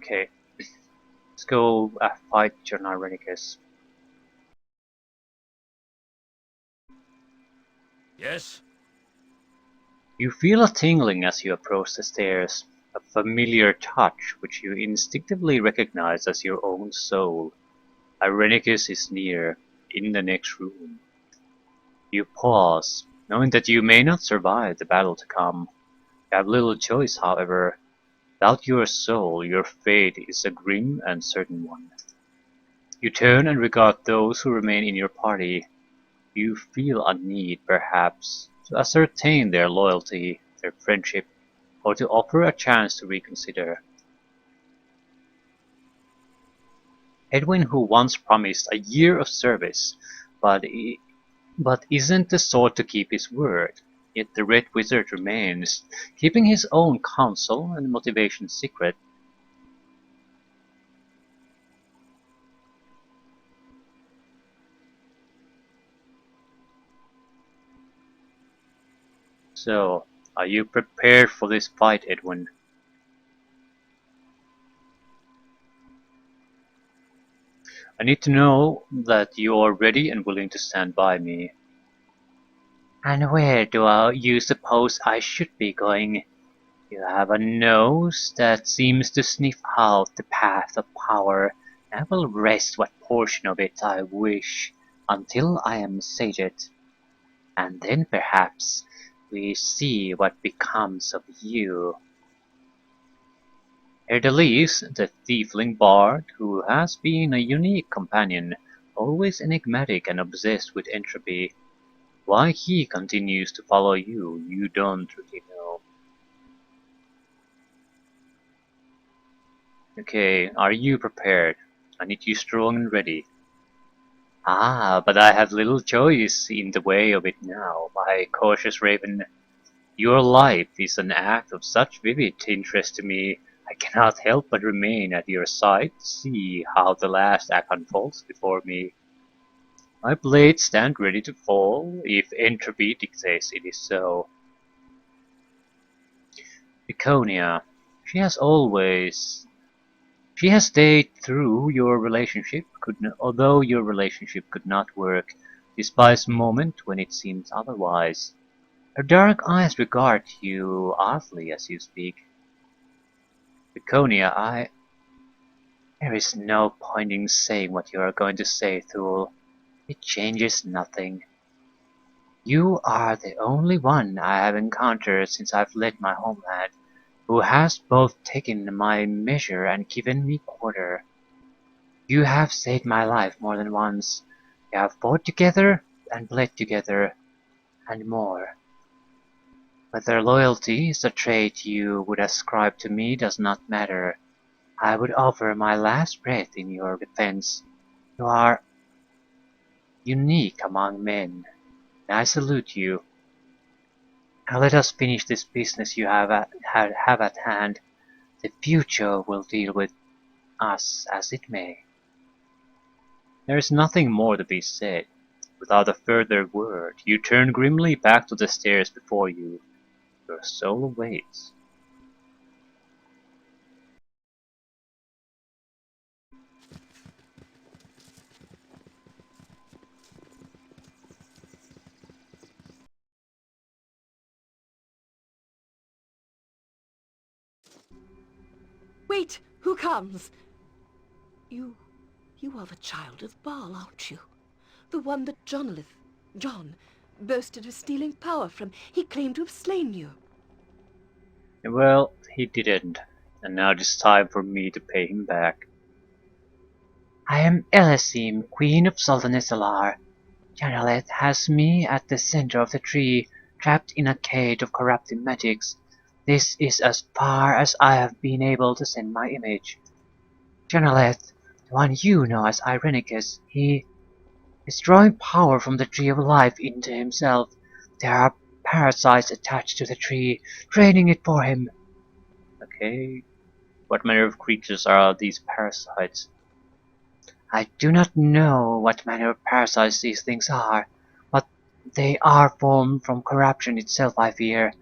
Okay, let's go fight John Irenicus. Yes? You feel a tingling as you approach the stairs, a familiar touch which you instinctively recognize as your own soul. Irenicus is near, in the next room. You pause, knowing that you may not survive the battle to come. You have little choice, however. Without your soul, your fate is a grim and certain one. You turn and regard those who remain in your party. You feel a need, perhaps, to ascertain their loyalty, their friendship, or to offer a chance to reconsider. Edwin, who once promised a year of service, but isn't the sort to keep his word. Yet the Red Wizard remains, keeping his own counsel and motivation secret. So, are you prepared for this fight, Edwin? I need to know that you are ready and willing to stand by me. And where do you suppose I should be going? You have a nose that seems to sniff out the path of power, and I will wrest what portion of it I wish, until I am sated. And then perhaps we see what becomes of you. Erdelis, the tiefling bard, who has been a unique companion, always enigmatic and obsessed with entropy. Why he continues to follow you, you don't really know. Okay, are you prepared? I need you strong and ready. Ah, but I have little choice in the way of it now, my cautious raven. Your life is an act of such vivid interest to me, I cannot help but remain at your side to see how the last act unfolds before me. My blades stand ready to fall, if entropy dictates it is so. Laconia, she has always She has stayed through your relationship, although your relationship could not work, despite the moment when it seems otherwise. Her dark eyes regard you oddly as you speak. Laconia, there is no point in saying what you are going to say, Thule. It changes nothing. You are the only one I have encountered since I've left my homeland, who has both taken my measure and given me quarter. You have saved my life more than once. We have fought together and bled together, and more. Whether loyalty is a trait you would ascribe to me does not matter. I would offer my last breath in your defense. You are unique among men, and I salute you. Now let us finish this business you have at hand. The future will deal with us as it may. There is nothing more to be said. Without a further word, you turn grimly back to the stairs before you. Your soul awaits. Wait! Who comes? You are the child of Baal, aren't you? The one that John, boasted of stealing power from. He claimed to have slain you. Well, he didn't, and now it is time for me to pay him back. I am Elysim, Queen of Sultanesalar. Janaleth has me at the center of the tree, trapped in a cage of corrupted magics. This is as far as I have been able to send my image. Janaleth, the one you know as Irenicus, he is drawing power from the Tree of Life into himself. There are parasites attached to the tree, draining it for him. Okay, what manner of creatures are these parasites? I do not know what manner of parasites these things are, but they are formed from corruption itself, I fear.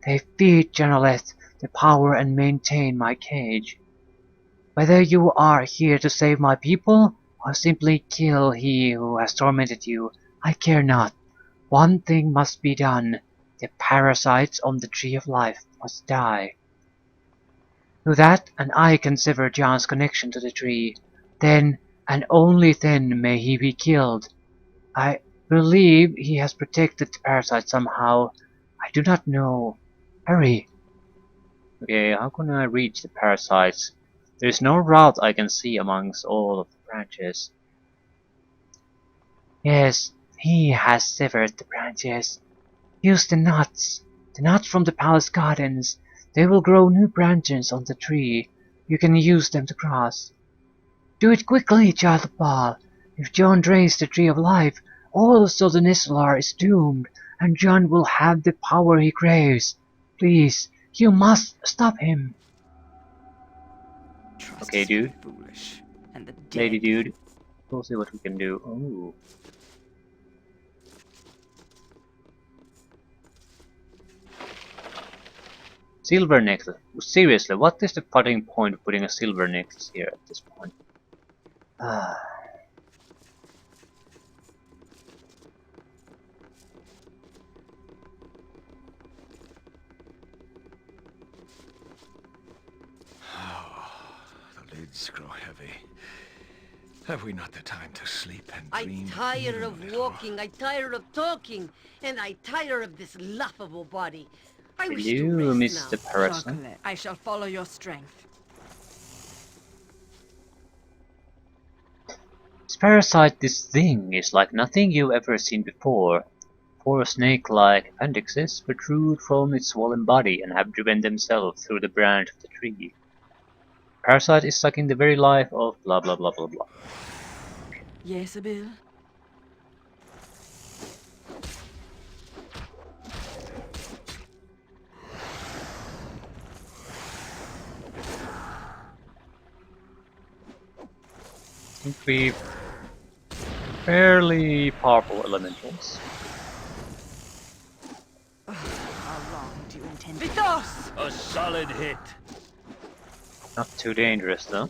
They feed Janaleth the power and maintain my cage. Whether you are here to save my people, or simply kill he who has tormented you, I care not. One thing must be done. The parasites on the Tree of Life must die. Do that, and I can sever John's connection to the tree. Then, and only then, may he be killed. I believe he has protected the parasite somehow. I do not know. Hurry! Okay, how can I reach the parasites? There is no route I can see amongst all of the branches. Yes, he has severed the branches. Use the nuts. The nuts from the palace gardens. They will grow new branches on the tree. You can use them to cross. Do it quickly, child of Baal. If John drains the Tree of Life, all of Southern Islar is doomed, and John will have the power he craves. Please, you must stop him. Trust Okay, is for the dude. foolish and the Lady dead. dude. We'll see what we can do. Ooh. Silver necklace. Seriously, what is the fucking point of putting a silver necklace here at this point? Ah. The lids grow heavy. Have we not the time to sleep and I dream? tire even a of little? walking, I tire of talking, and I tire of this laughable body. I wish to Hello, rest Mr. now. Person. Chocolate. I shall follow your strength. This parasite, this thing, is like nothing you've ever seen before. Four snake-like appendixes protrude from its swollen body and have driven themselves through the branch of the tree. Parasite is sucking the very life of blah blah blah blah blah. Yes, Abil? Seem to be fairly powerful elementals. How long do you intend to... Vitos! A solid hit. Not too dangerous though.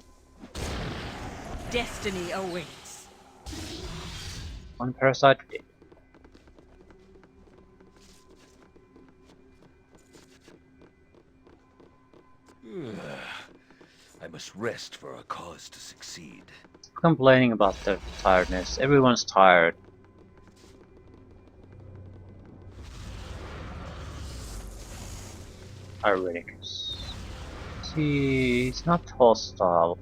Destiny awaits. One parasite dead. I must rest for a cause to succeed. Complaining about their tiredness. Everyone's tired. Irenicus. He's not hostile.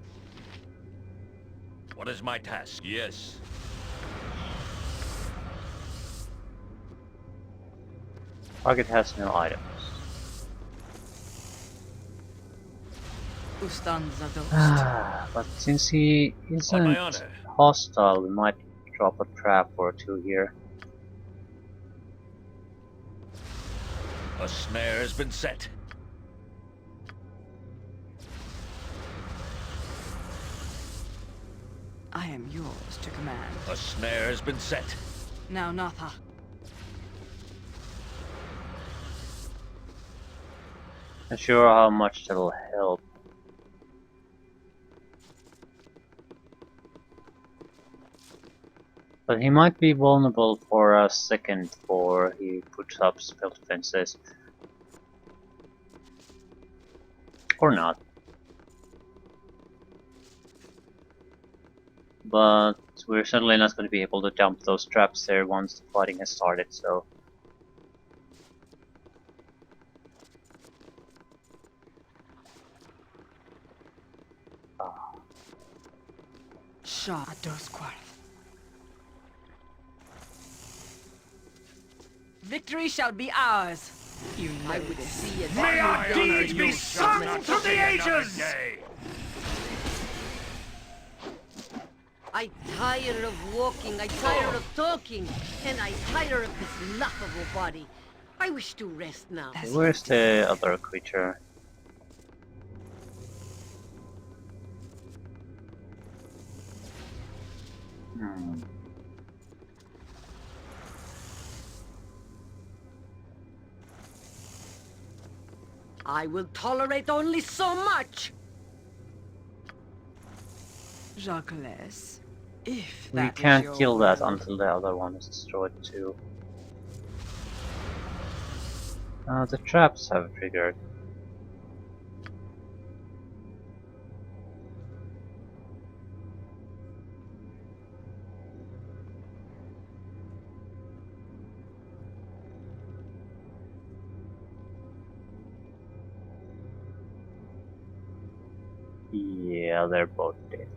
What is my task? Yes. Target has no items. Ustanza dost. But since he On my isn't honor. hostile, we might drop a trap or two here. A snare has been set. I am yours to command. A snare has been set. Now, Natha. Not sure how much that'll help. But he might be vulnerable for a second before he puts up spell defenses. Or not. But we're certainly not going to be able to dump those traps there once the fighting has started, so... Shah Dosquarth. Victory shall be ours. You know I would this. see it. May our deeds be sung through the ages! I tire of walking, I tire of talking, and I tire of this laughable body. I wish to rest now. Where's the other creature? Hmm. I will tolerate only so much. Jacques, if We that is can't your kill that will. until the other one is destroyed too. The traps have triggered. Yeah, they're both dead.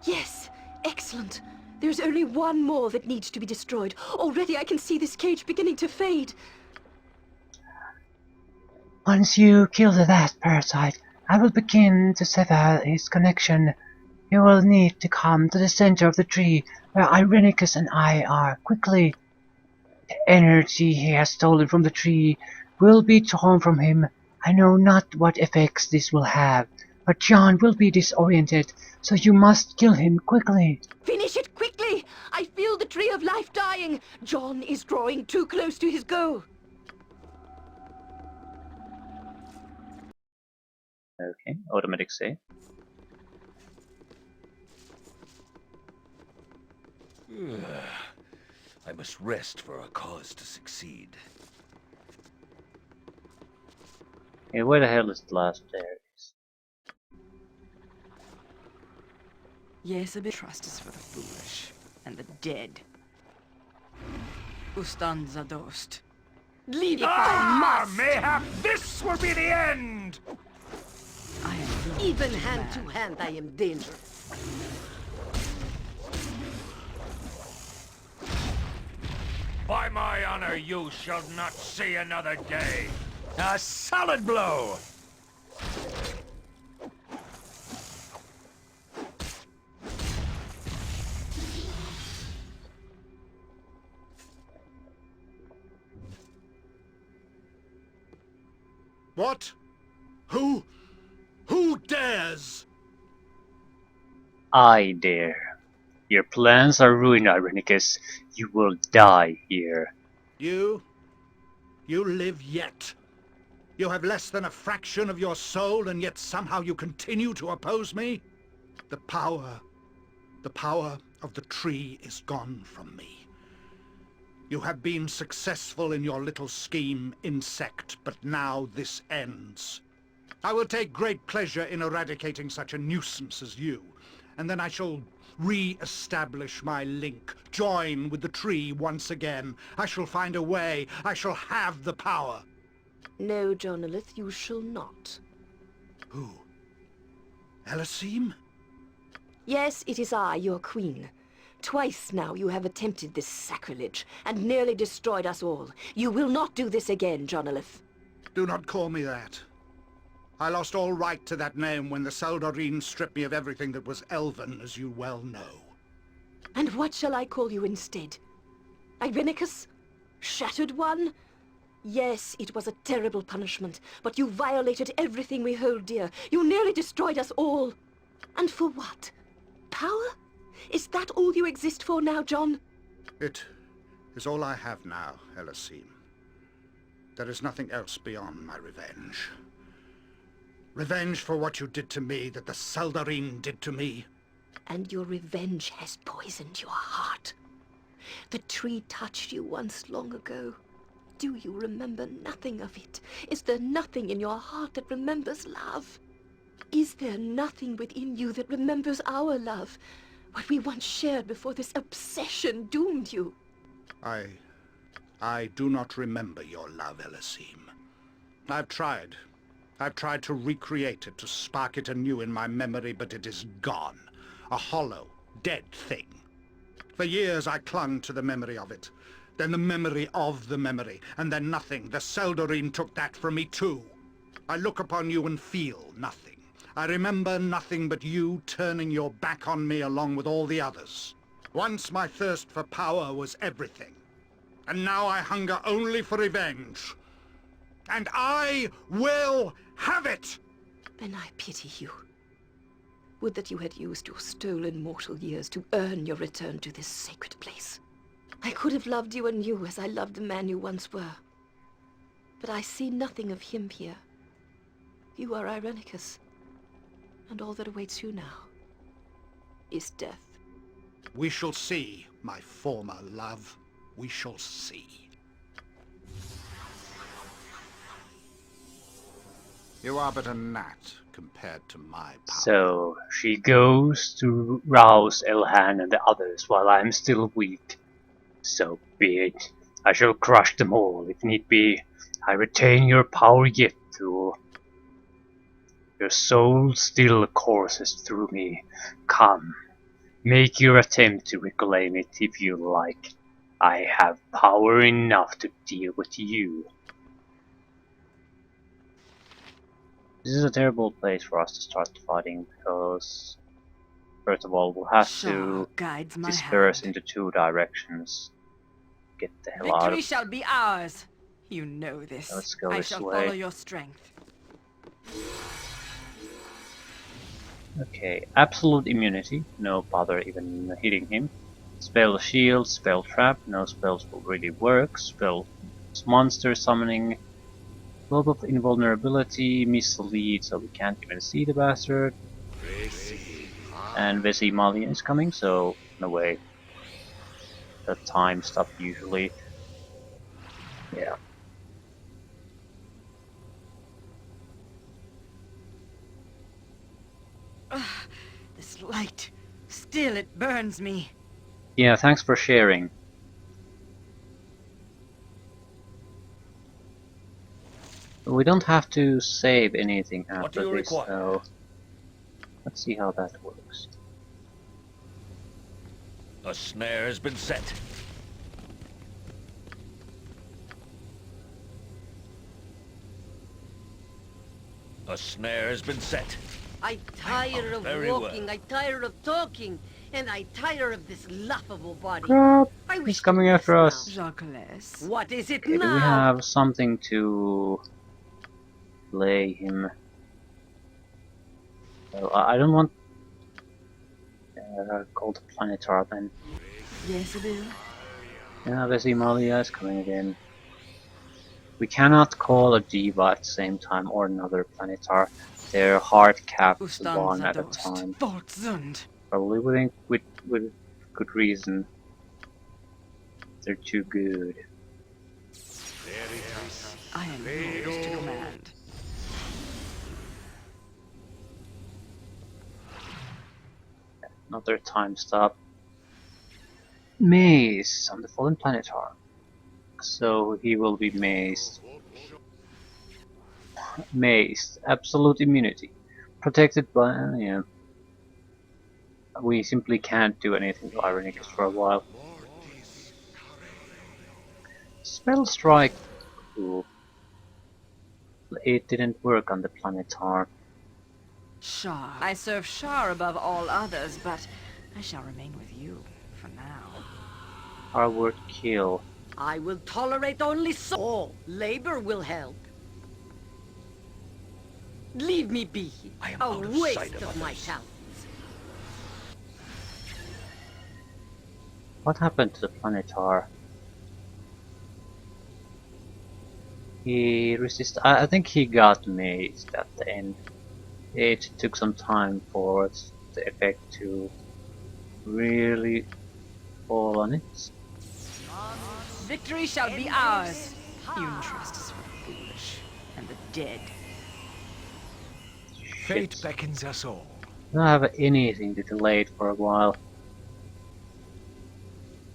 Yes! Excellent! There's only one more that needs to be destroyed. Already I can see this cage beginning to fade. Once you kill that parasite, I will begin to sever his connection. You will need to come to the center of the tree, where Irenicus and I are, quickly. The energy he has stolen from the tree will be torn from him. I know not what effects this will have, but John will be disoriented, so you must kill him quickly. Finish it quickly! I feel the tree of life dying. John is drawing too close to his goal. Okay, automatic save. I must rest for our cause to succeed. Okay, where the hell is the last Ares? Yes, a bit trust is for the foolish and the dead. Ustanza dost. Leave if I must! Mayhap this will be the end! I am Even hand to hand, I am dangerous. By my honor, you shall not see another day. A solid blow! What? Who? Who dares? I dare. Your plans are ruined, Irenicus. You will die here. You? You live yet. You have less than a fraction of your soul, and yet somehow you continue to oppose me? The power of the tree is gone from me. You have been successful in your little scheme, insect, but now this ends. I will take great pleasure in eradicating such a nuisance as you, and then I shall re-establish my link, join with the tree once again. I shall find a way. I shall have the power. No, Jonalith, you shall not. Who? Elasim? Yes, it is I, your queen. Twice now you have attempted this sacrilege, and nearly destroyed us all. You will not do this again, Jonalith. Do not call me that. I lost all right to that name when the Saldarine stripped me of everything that was elven, as you well know. And what shall I call you instead? Irenicus? Shattered One? Yes, it was a terrible punishment, but you violated everything we hold dear. You nearly destroyed us all. And for what? Power? Is that all you exist for now, John? It is all I have now, Elasim. There is nothing else beyond my revenge. Revenge for what you did to me, that the Saldarine did to me. And your revenge has poisoned your heart. The tree touched you once long ago. Do you remember nothing of it? Is there nothing in your heart that remembers love? Is there nothing within you that remembers our love? What we once shared before this obsession doomed you? I do not remember your love, Elasim. I've tried to recreate it, to spark it anew in my memory, but it is gone. A hollow, dead thing. For years I clung to the memory of it. Then the memory of the memory, and then nothing. The Saldarine took that from me too. I look upon you and feel nothing. I remember nothing but you turning your back on me along with all the others. Once my thirst for power was everything. And now I hunger only for revenge. And I will have it! Then I pity you. Would that you had used your stolen mortal years to earn your return to this sacred place. I could have loved you anew as I loved the man you once were. But I see nothing of him here. You are Irenicus, and all that awaits you now is death. We shall see, my former love. We shall see. You are but a gnat compared to my power. So she goes to rouse Elhan and the others while I'm still weak. So be it. I shall crush them all if need be. I retain your power yet, Thule. Your soul still courses through me. Come, make your attempt to reclaim it if you like. I have power enough to deal with you. This is a terrible place for us to start fighting because, first of all, we'll have Shah to guides my disperse hand. into two directions. Get the hell out Victory of. shall be ours. You know this. Let's go I this shall way. follow your strength. Okay, absolute immunity. No bother even hitting him. Spell shield, spell trap. No spells will really work. Spell monster summoning. Globe of invulnerability. Mislead, so we can't even see the bastard. And Vesimalia is coming, so no way. The time stop usually. Yeah. This light, still it burns me. Yeah, thanks for sharing. We don't have to save anything What do after you this, require? though. Let's see how that works. A snare has been set. A snare has been set. I tire of Very walking, well. I tire of talking, and I tire of this laughable body. Crap! I He's wish to coming after rest us. now. Jacques. What is it Okay, do we now? have something to lay him? Well, I don't want called Planetar then. Yes, Bill. Yeah, Vesimalia is coming again. We cannot call a Diva at the same time or another Planetar. They're hard capped one at a time. Voltsund. Probably with good reason. They're too good. I am yours to command. Another time stop. Maze on the fallen Planetar. So he will be mazed. Mazed. Absolute immunity. Protected by... yeah. We simply can't do anything to Irenicus for a while. Spell Strike. Cool. It didn't work on the Planetar. Shah. I serve Shah above all others, but I shall remain with you for now. Our word kill. I will tolerate only so. All labor will help. Leave me be. I am A out of waste sight of of my others. talents. What happened to the Planetar? He resisted. I think he got mazed at the end. It took some time for the effect to really fall on it. Victory shall be ours. You trust us for the foolish and the dead. Fate Shit. beckons us all. I don't have anything to delay it for a while.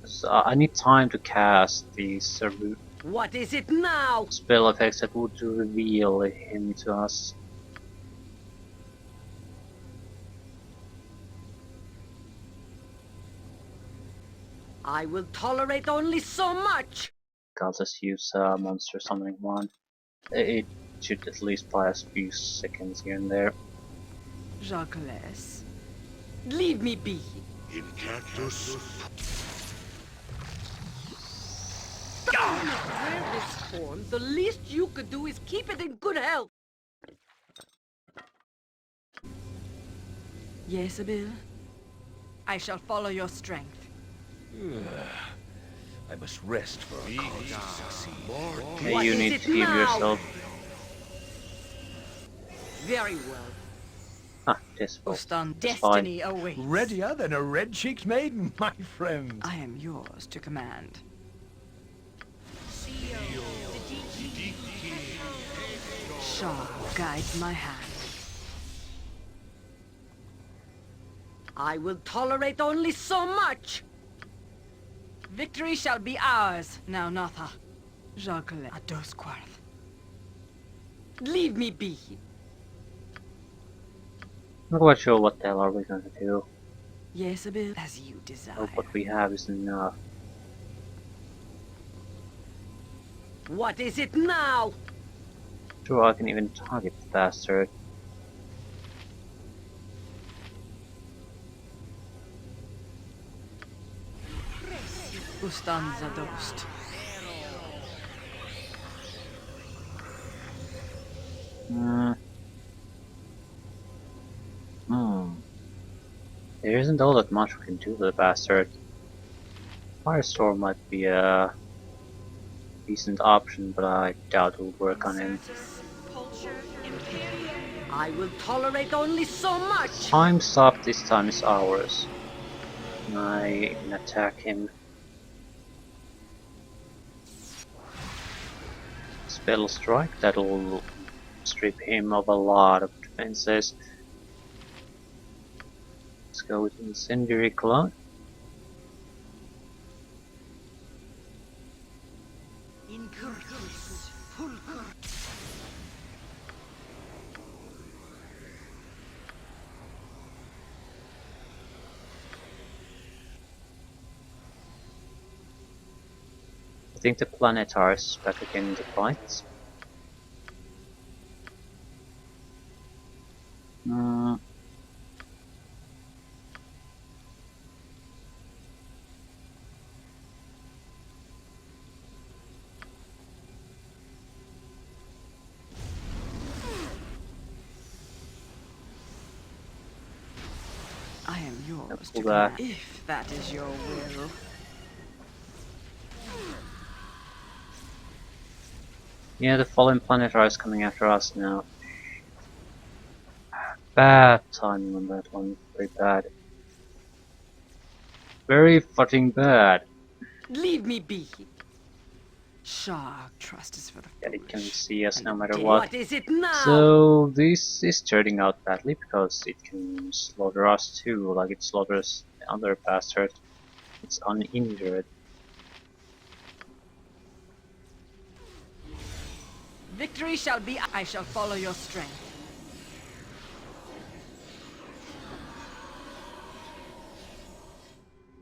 So I need time to cast these What is it now? spell effects that would reveal him to us. I will tolerate only so much. I'll just use monster summoning one. It should at least buy us a few seconds here and there. Jacques. Leave me be. Wear this form. The least you could do is keep it in good health. Yes, Bill. I shall follow your strength. I must rest for a cause to succeed. Yeah, What you is need it to heal now? yourself. Very well. Ah, this will. Ustan, That's fine. destiny awaits. Readier than a red-cheeked maiden, my friend. I am yours to command. Shah guides my hand. I will tolerate only so much. Victory shall be ours. Now, Natha. Jacqueline, Ados Quarth. Leave me be. I'm not quite sure what the hell are we gonna do. Yes, Abil, as you desire. Hope what we have is enough. What is it now? Sure, I can even target the bastard. Ustan Zadost. Hmm. There isn't all that much we can do to the bastard. Firestorm might be a decent option, but I doubt it will work on him. I will tolerate only so much. Time's up, this time is ours. I can attack him. Spell strike, that'll strip him of a lot of defenses. Let's go with incendiary cloud. I think the Planetar is back again in the fight. I am yours pull to that. command. If that is your will. Yeah, the fallen Planetar is coming after us now. Bad timing on that one, very bad. Very fucking bad. Leave me be. Shah, trust is for the Yeah, it can foolish see us and no the matter dead. what. What is it now? So this is turning out badly because it can slaughter us too, like it slaughters the other bastard. It's uninjured. Victory shall be. I shall follow your strength.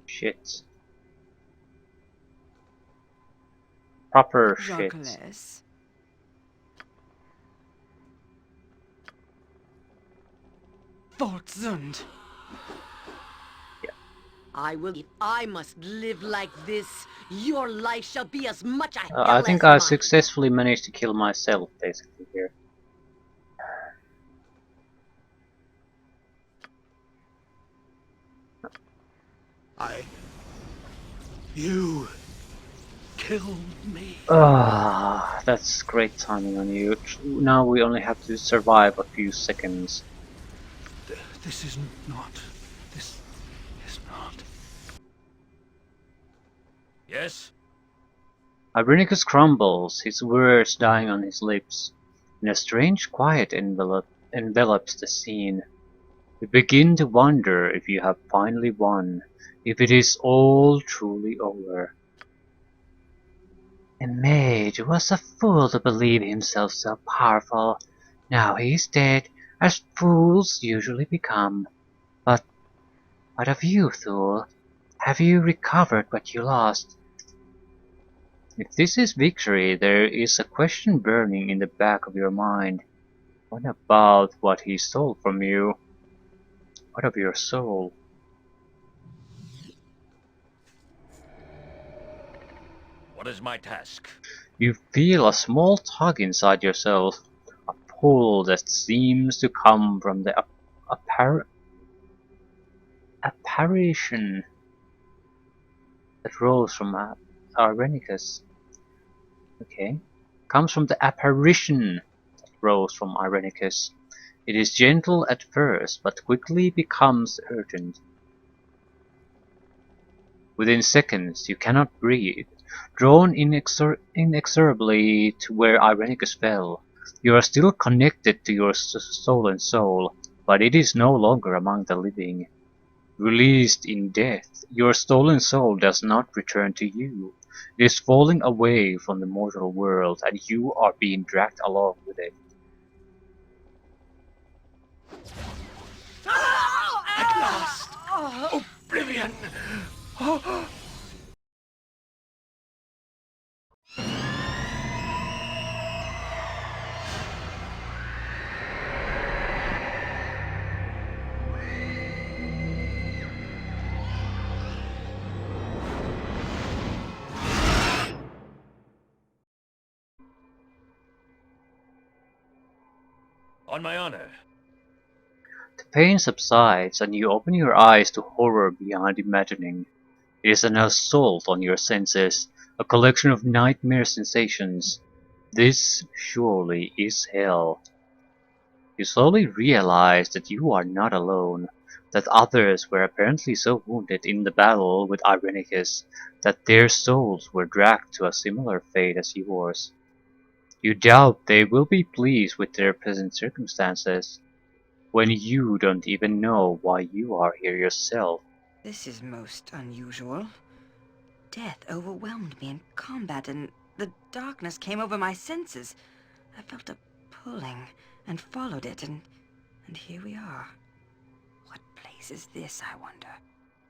Shit. Proper shit. Jacques. Fortzund. I will. If I must live like this, your life shall be as much a hell I think as I mine. successfully managed to kill myself, basically, here. You killed me. Ah, that's great timing on you. Now we only have to survive a few seconds. This is not. This is not. Yes? Irenicus crumbles, his words dying on his lips, and a strange quiet envelops the scene. You begin to wonder if you have finally won, if it is all truly over. The mage was a fool to believe himself so powerful. Now he is dead, as fools usually become. But what of you, Thule? Have you recovered what you lost? If this is victory, there is a question burning in the back of your mind. What about what he stole from you? What of your soul? What is my task? You feel a small tug inside yourself, a pull that seems to come from the apparition that rose from Irenicus. Okay. Comes from the apparition that rose from Irenicus. It is gentle at first, but quickly becomes urgent. Within seconds you cannot breathe. Drawn inexorably to where Irenicus fell, you are still connected to your stolen soul, but it is no longer among the living. Released in death, your stolen soul does not return to you. It is falling away from the mortal world, and you are being dragged along with it. At last! Oblivion! On my honor. The pain subsides, and you open your eyes to horror beyond imagining. It is an assault on your senses, a collection of nightmare sensations. This surely is hell. You slowly realize that you are not alone, that others were apparently so wounded in the battle with Irenicus that their souls were dragged to a similar fate as yours. You doubt they will be pleased with their present circumstances, when you don't even know why you are here yourself. This is most unusual. Death overwhelmed me in combat, and the darkness came over my senses. I felt a pulling and followed it, and here we are. What place is this, I wonder?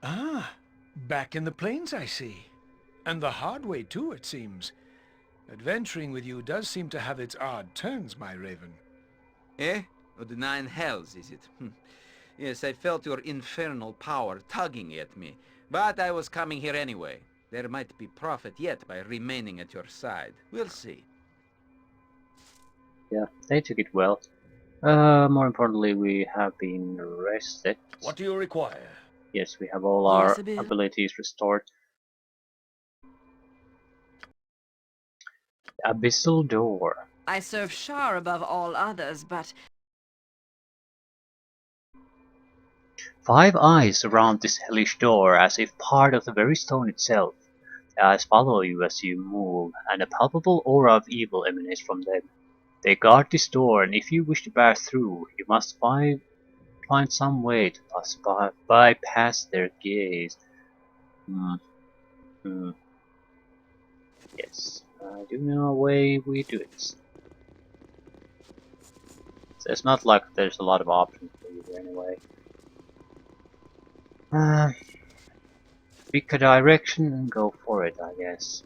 Ah, back in the plains, I see. And the hard way, too, it seems. Adventuring with you does seem to have its odd turns, my raven. Eh? Oh, the nine hells, is it? Yes, I felt your infernal power tugging at me. But I was coming here anyway. There might be profit yet by remaining at your side. We'll see. Yeah, they took it well. More importantly, we have been rested. What do you require? Yes, we have all Yes, our a bit. abilities restored. Abyssal door. I serve Shar above all others, but 5 eyes surround this hellish door as if part of the very stone itself. The eyes follow you as you move, and a palpable aura of evil emanates from them. They guard this door, and if you wish to pass through, you must find some way to bypass their gaze. Hmm. Hmm. Yes, I do know a way we do it. So it's not like there's a lot of options for you anyway. Pick a direction and go for it, I guess.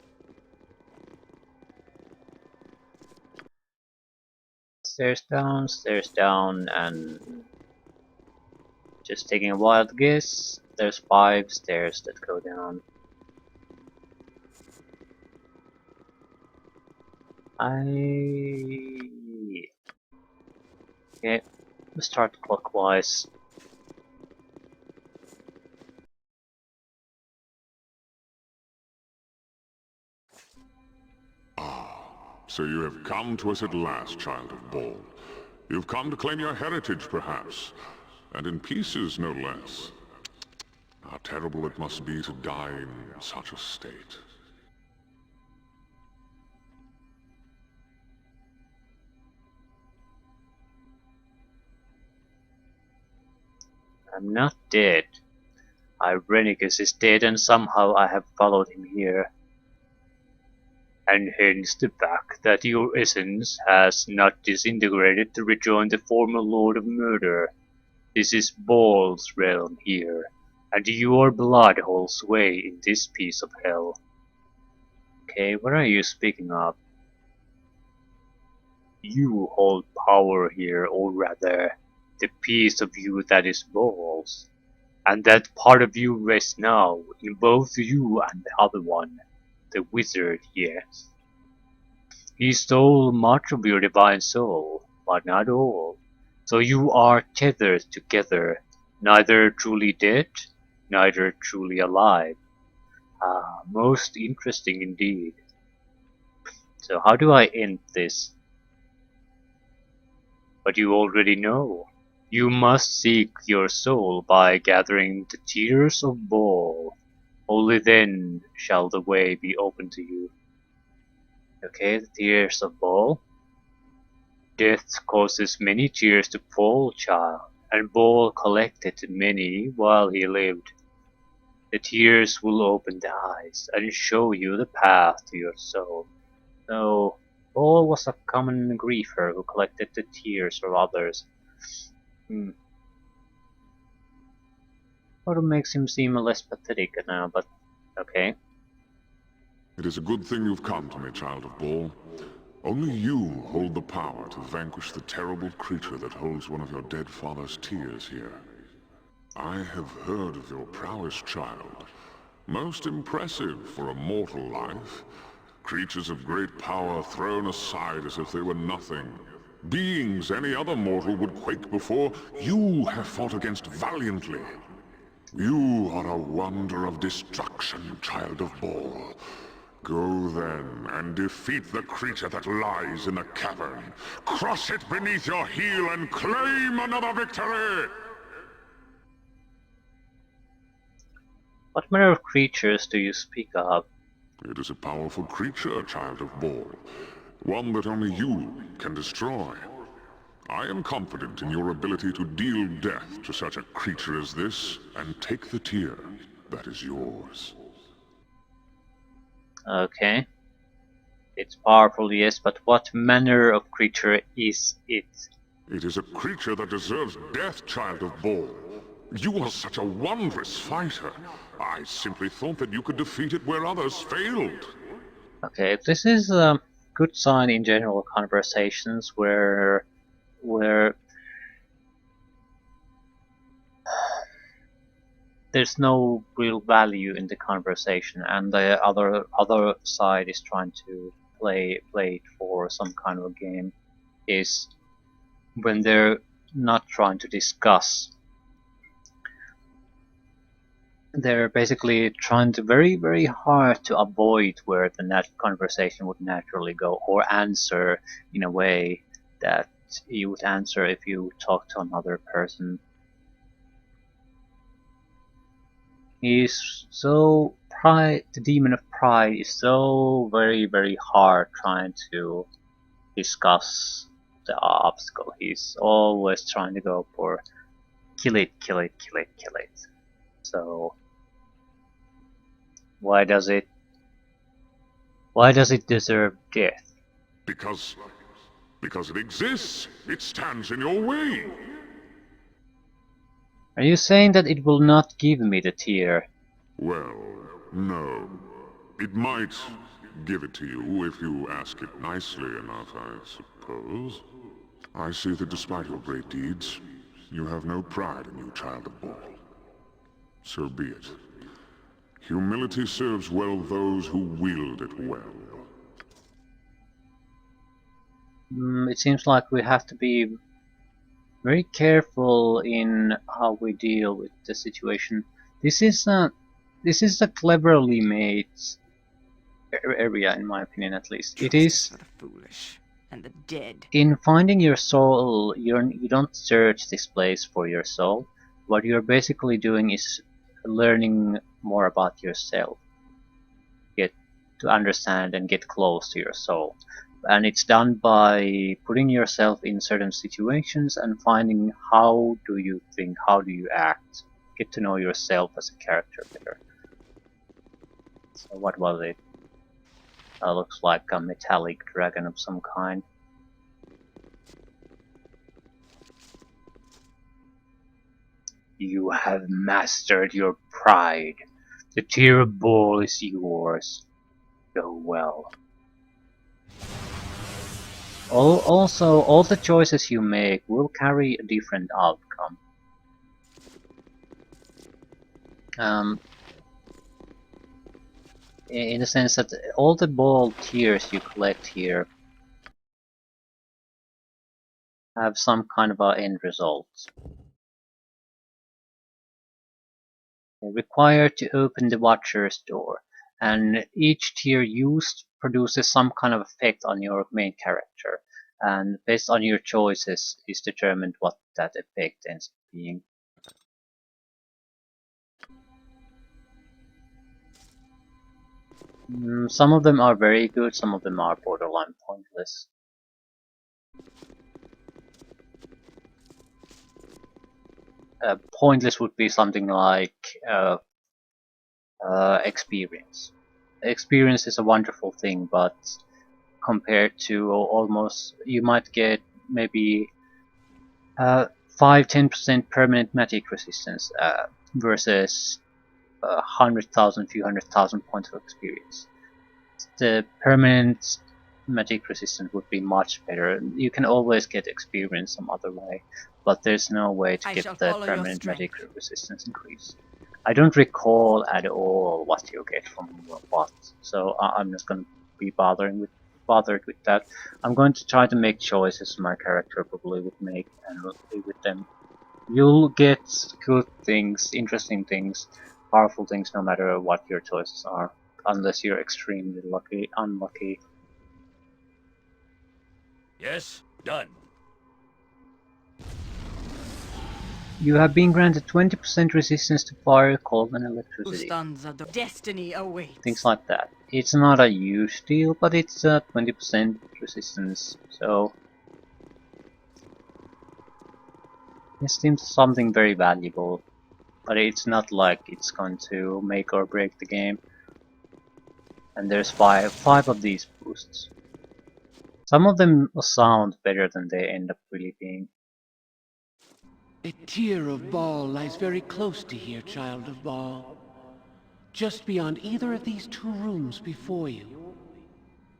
Stairs down, and just taking a wild guess, there's 5 stairs that go down. Okay, let's start clockwise. So you have come to us at last, child of Baal. You've come to claim your heritage, perhaps, and in pieces, no less. How terrible it must be to die in such a state. I'm not dead. Irenicus is dead, and somehow I have followed him here. And hence the fact that your essence has not disintegrated to rejoin the former Lord of Murder. This is Baal's realm here, and your blood holds sway in this piece of hell. Okay, what are you speaking of? You hold power here, or rather, the piece of you that is Baal's. And that part of you rests now in both you and the other one, the wizard, yes. He stole much of your divine soul, but not all. So you are tethered together, neither truly dead, neither truly alive. Ah, most interesting indeed. So how do I end this? But you already know. You must seek your soul by gathering the tears of Baal. Only then shall the way be open to you. Okay, the tears of Baal. Death causes many tears to fall, child, and Baal collected many while he lived. The tears will open the eyes and show you the path to your soul. So, Baal was a common griefer who collected the tears of others. Hmm. Sort of makes him seem less pathetic now, but okay. It is a good thing you've come to me, child of Baal. Only you hold the power to vanquish the terrible creature that holds one of your dead father's tears here. I have heard of your prowess, child. Most impressive for a mortal life. Creatures of great power thrown aside as if they were nothing. Beings any other mortal would quake before, you have fought against valiantly. You are a wonder of destruction, child of Baal. Go then, and defeat the creature that lies in the cavern. Crush it beneath your heel and claim another victory! What manner of creatures do you speak of? It is a powerful creature, child of Baal. One that only you can destroy. I am confident in your ability to deal death to such a creature as this, and take the tear that is yours. Okay. It's powerful, yes, but what manner of creature is it? It is a creature that deserves death, child of Baal. You are such a wondrous fighter. I simply thought that you could defeat it where others failed. Okay, this is a good sign in general conversations where there's no real value in the conversation, and the other side is trying to play it for some kind of a game, is when they're not trying to discuss. They're basically trying to very hard to avoid where the conversation would naturally go, or answer in a way that you would answer if you talk to another person. He's so pride. The demon of pride is so very hard trying to discuss the obstacle. He's always trying to go for kill it. So why does it deserve death? Because it exists. It stands in your way. Are you saying that it will not give me the tear? Well, no. It might give it to you if you ask it nicely enough, I suppose. I see that despite your great deeds, you have no pride in you, child of Baal. So be it. Humility serves well those who wield it well. It seems like we have to be very careful in how we deal with the situation. This is a cleverly made area, in my opinion, at least. It Justice is. for the foolish and the dead. In finding your soul, you don't search this place for your soul. What you're basically doing is learning more about yourself. Get to understand and get close to your soul. And it's done by putting yourself in certain situations and finding how do you think, how do you act. Get to know yourself as a character better. So what was it? Looks like a metallic dragon of some kind. You have mastered your pride. The tear of Baal is yours. Go well. Also, all the choices you make will carry a different outcome. In the sense that all the Baal tears you collect here have some kind of an end result. Required to open the Watcher's door. and each tier used produces some kind of effect on your main character, and based on your choices is determined what that effect ends up being. Some of them are very good, some of them are borderline pointless. Pointless would be something like experience. Experience is a wonderful thing, but compared to almost, you might get maybe 5-10% permanent magic resistance versus 100,000, few hundred thousand points of experience. The permanent magic resistance would be much better. You can always get experience some other way, but there's no way to I get shall the follow your permanent magic strength. resistance increase. I don't recall at all what you get from what, so I'm not going to be bothered with that. I'm going to try to make choices my character probably would make and live with them. You'll get good things, interesting things, powerful things no matter what your choices are, unless you're extremely unlucky. Yes, done. You have been granted 20% resistance to fire, cold, and electricity. Lufthansa, the destiny awaits. Things like that. It's not a huge deal, but it's a 20% resistance, so it seems something very valuable, but it's not like it's going to make or break the game. And there's five of these boosts. Some of them sound better than they end up really being. A tier of Baal lies very close to here, child of Baal. Just beyond either of these two rooms before you.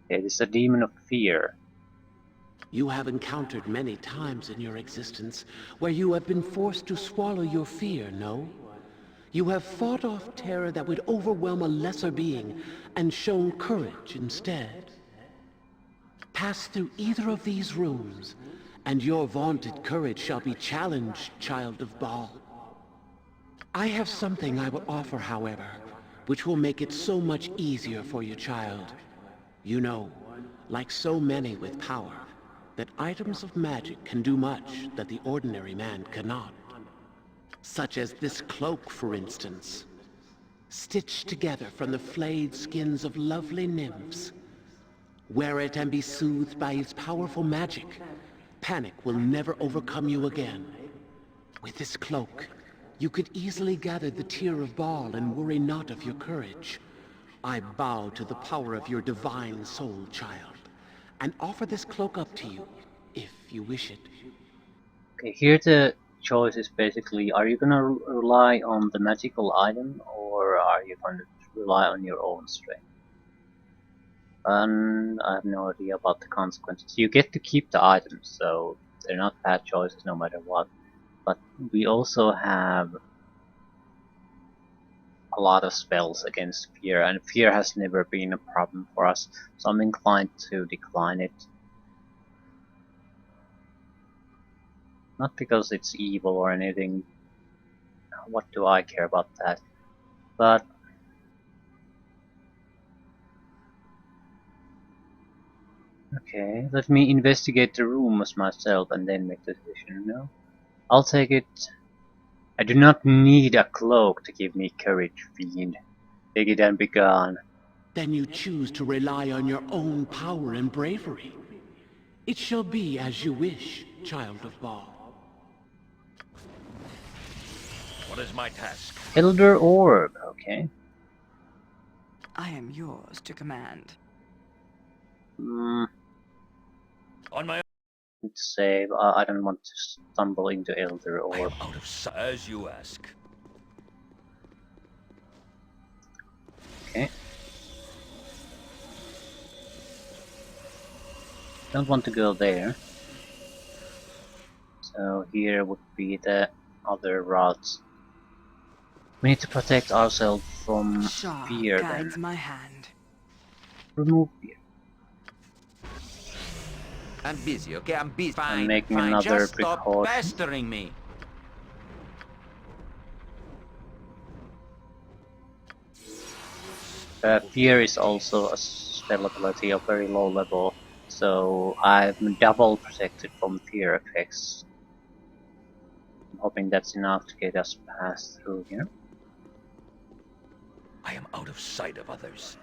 It is a demon of fear. You have encountered many times in your existence where you have been forced to swallow your fear, no? You have fought off terror that would overwhelm a lesser being and shown courage instead. Pass through either of these rooms, and your vaunted courage shall be challenged, child of Baal. I have something I will offer, however, which will make it so much easier for you, child. You know, like so many with power, that items of magic can do much that the ordinary man cannot. Such as this cloak, for instance. Stitched together from the flayed skins of lovely nymphs. Wear it and be soothed by its powerful magic. Panic will never overcome you again. With this cloak, you could easily gather the tear of Baal and worry not of your courage. I bow to the power of your divine soul, child, and offer this cloak up to you, if you wish it. Okay, here the choice is basically, are you gonna rely on the magical item, or are you going to rely on your own strength? And I have no idea about the consequences. You get to keep the items, so they're not bad choices no matter what. But we also have a lot of spells against fear, and fear has never been a problem for us, so I'm inclined to decline it. Not because it's evil or anything, what do I care about that? But okay, let me investigate the rooms myself and then make the decision. No, I'll take it. I do not need a cloak to give me courage, fiend. Take it and be gone. Then you choose to rely on your own power and bravery. It shall be as you wish, child of Baal. What is my task? Elder Orb, okay. I am yours to command. Hmm. On my Let's save. I don't want to stumble into Elder I am Orb. out of sight, as you ask. Okay. Don't want to go there. So here would be the other routes. We need to protect ourselves from Shah fear guides then. my hand. Remove fear. I'm busy, okay? I'm busy. Fine, making fine. another Just stop precaution. pestering me. Fear is also a spell ability of very low level, so I'm double protected from fear effects. I'm hoping that's enough to get us past through here. I am out of sight of others.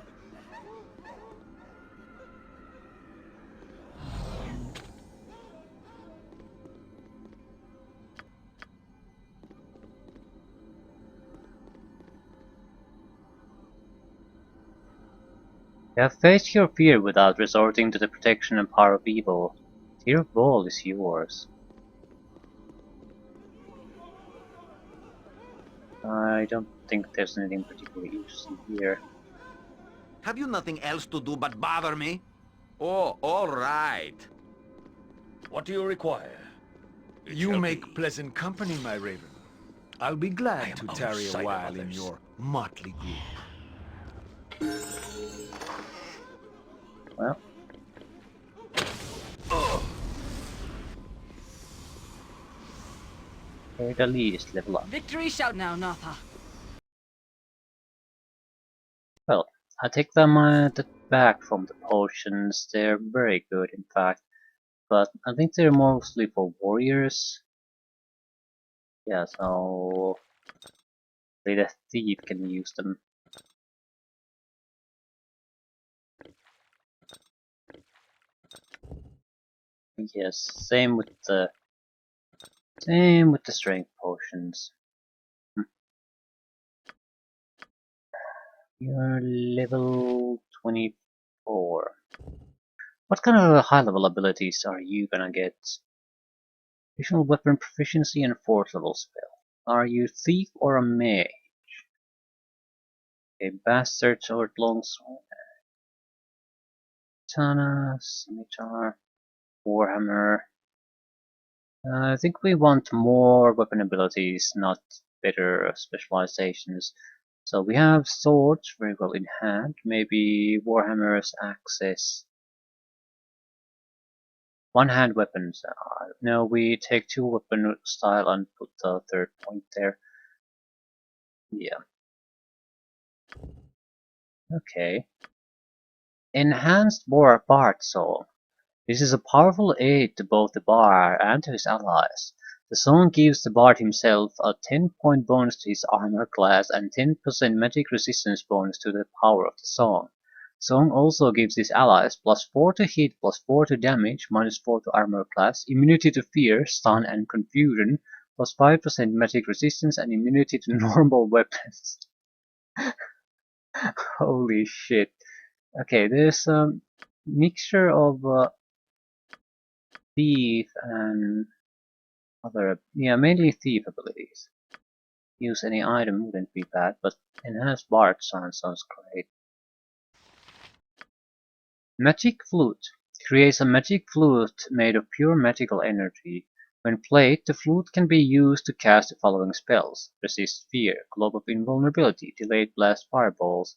You have faced your fear without resorting to the protection and power of evil. Tear of Ball is yours. I don't think there's anything particularly interesting here. Have you nothing else to do but bother me? Oh, all right. What do you require? It You shall make be. pleasant company, my raven. I'll be glad to tarry a while in your motley group. Well. Here the least level up. Victory shout now, Natha. Well, I take them back from the potions. They're very good, in fact. But I think they're mostly for warriors. Yeah, so the thief can use them. Yes, same with the strength potions. You're level 24. What kind of high level abilities are you gonna get? Additional weapon proficiency and 4th level spell. Are you thief or a mage? A bastard sword, longsword, katana, scimitar, warhammer. I think we want more weapon abilities, not better specializations. So we have swords very well in hand, maybe warhammers, axes. One-hand weapons. No, we take 2 weapon style and put the 3rd point there. Yeah. Okay. Enhanced Bard Song. This is a powerful aid to both the bard and to his allies. The song gives the bard himself a 10-point bonus to his armor class and 10% magic resistance bonus to the power of the song. The song also gives his allies +4 to hit, +4 to damage, -4 to armor class, immunity to fear, stun and confusion, +5% magic resistance and immunity to normal weapons. Holy shit. Okay, there's a mixture of thief and other, yeah, mainly thief abilities. Use any item wouldn't be bad, but enhanced bard sounds great. Magic Flute creates a magic flute made of pure magical energy. When played, the flute can be used to cast the following spells: Resist Fear, Globe of Invulnerability, Delayed Blast Fireballs.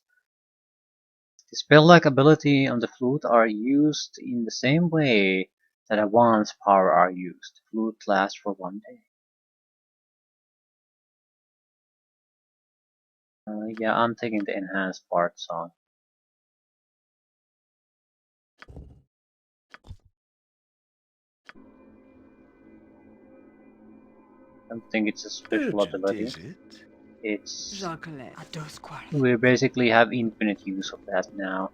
The spell-like ability on the flute are used in the same way that a wand's power are used. The flute lasts for 1 day. Yeah, I'm taking the enhanced bard song. I don't think it's a special Urgent, ability. is it? It's... Jacques. we basically have infinite use of that now.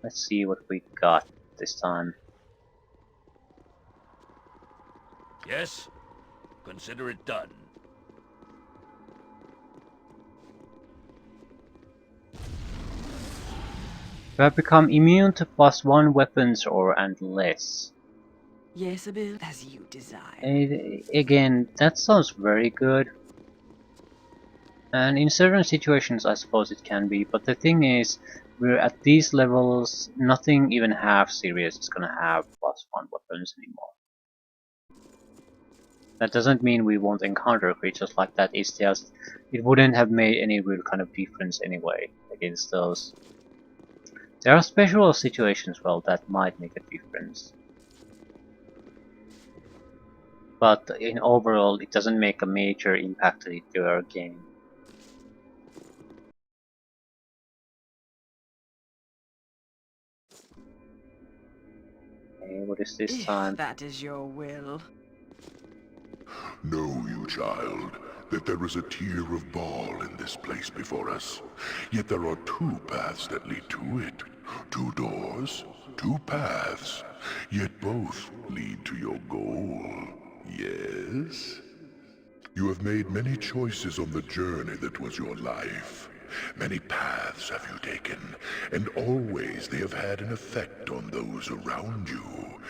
Let's see what we got this time. Yes? Consider it done. You have become immune to +1 weapons and less. Yes, Abil, as you desire. Again, that sounds very good. And in certain situations I suppose it can be, but the thing is, we're at these levels, nothing even half serious is gonna have +1 weapons anymore. That doesn't mean we won't encounter creatures like that, it's just, it wouldn't have made any real kind of difference anyway against those. There are special situations, well, that might make a difference. But in overall, it doesn't make a major impact to your game. what is this If time? that is your will. Know you, child, that there is a tier of Baal in this place before us. Yet there are two paths that lead to it. Two doors, two paths. Yet both lead to your goal. Yes? You have made many choices on the journey that was your life. Many paths have you taken, and always they have had an effect on those around you,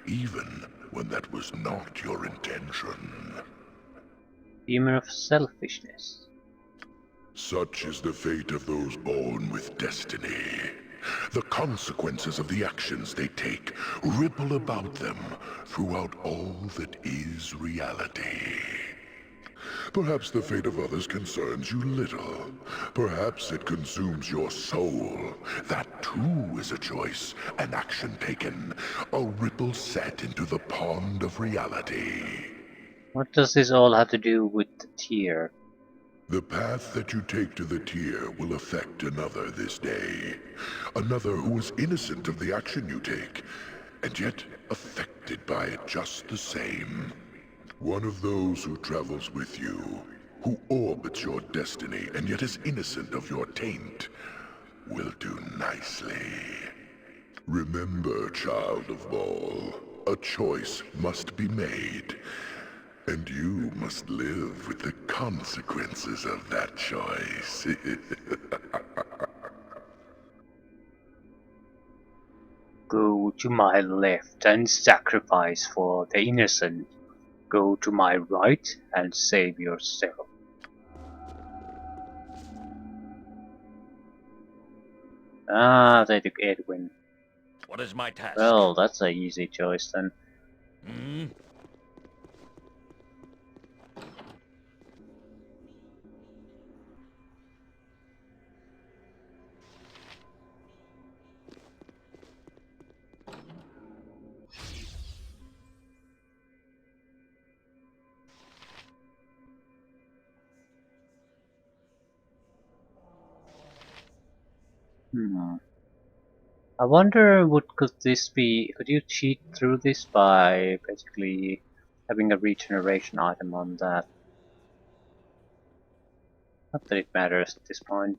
even when that was not your intention. Demon of selfishness. Such is the fate of those born with destiny. The consequences of the actions they take ripple about them throughout all that is reality. Perhaps the fate of others concerns you little. Perhaps it consumes your soul. That too is a choice, an action taken, a ripple set into the pond of reality. What does this all have to do with the tier? The path that you take to the tier will affect another this day. Another who is innocent of the action you take, and yet affected by it just the same. One of those who travels with you, who orbits your destiny and yet is innocent of your taint, will do nicely. Remember, child of Baal, a choice must be made, and you must live with the consequences of that choice. Go to my left and sacrifice for the innocent. Go to my right and save yourself. Ah, they took Edwin. What is my task? Well, that's an easy choice then. Hmm? I wonder what could this be? Could you cheat through this by basically having a regeneration item on that? Not that it matters at this point.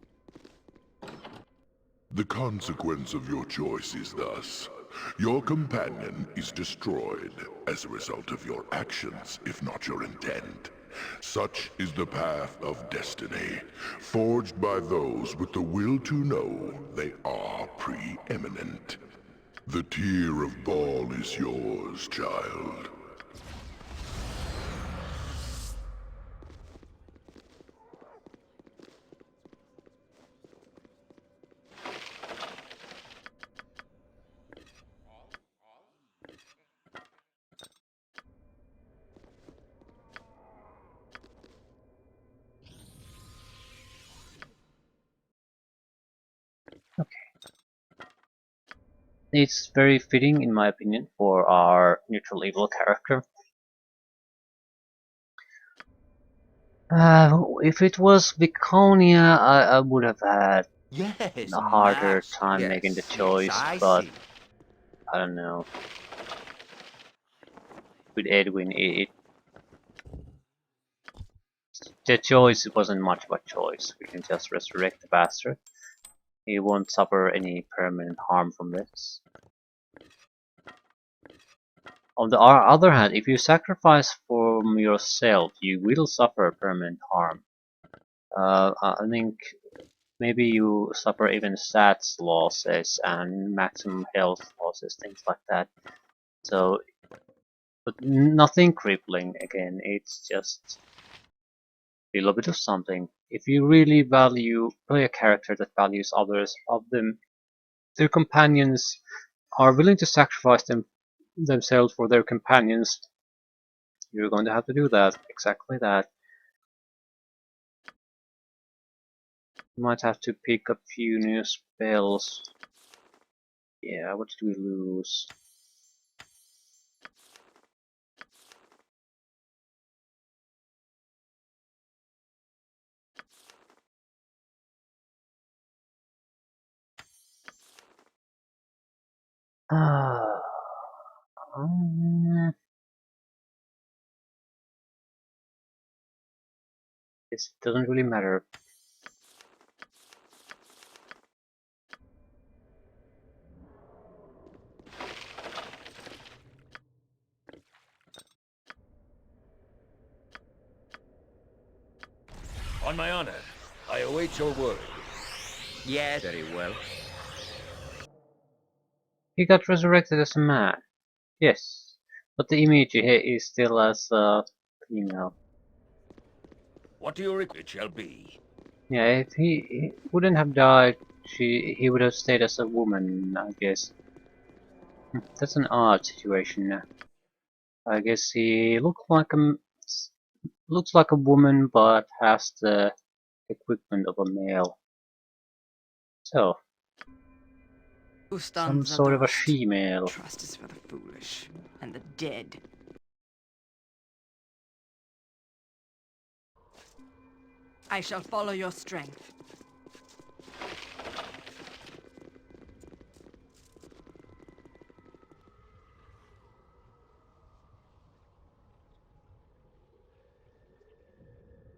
The consequence of your choice is thus. Your companion is destroyed as a result of your actions, if not your intent. Such is the path of destiny, forged by those with the will to know they are preeminent. The tier of Baal is yours, child. It's very fitting, in my opinion, for our neutral evil character. If it was Viconia, I would have had Yes, a harder master. time making the Yes, yes, choice, I but see. I don't know. With Edwin, the choice wasn't much of a choice. We can just resurrect the bastard. He won't suffer any permanent harm from this. On the other hand, if you sacrifice from yourself, you will suffer permanent harm. I think maybe you suffer even stats losses and maximum health losses, things like that. So, but nothing crippling again, it's just a little bit of something. If you really play a character that values others, of them, their companions are willing to sacrifice themselves for their companions, you're going to have to do that, exactly that. You might have to pick a few new spells. Yeah, what did we lose? Ah, This doesn't really matter. On my honor, I await your word. Yes. Very well. He got resurrected as a man. Yes, but the image is still as a female. What do you require? It shall be. Yeah, if he wouldn't have died, he would have stayed as a woman, I guess. That's an odd situation. I guess he looks like a woman, but has the equipment of a male. So, Who some stands the sort of a lost? female. Trust is for the foolish and the dead. I shall follow your strength.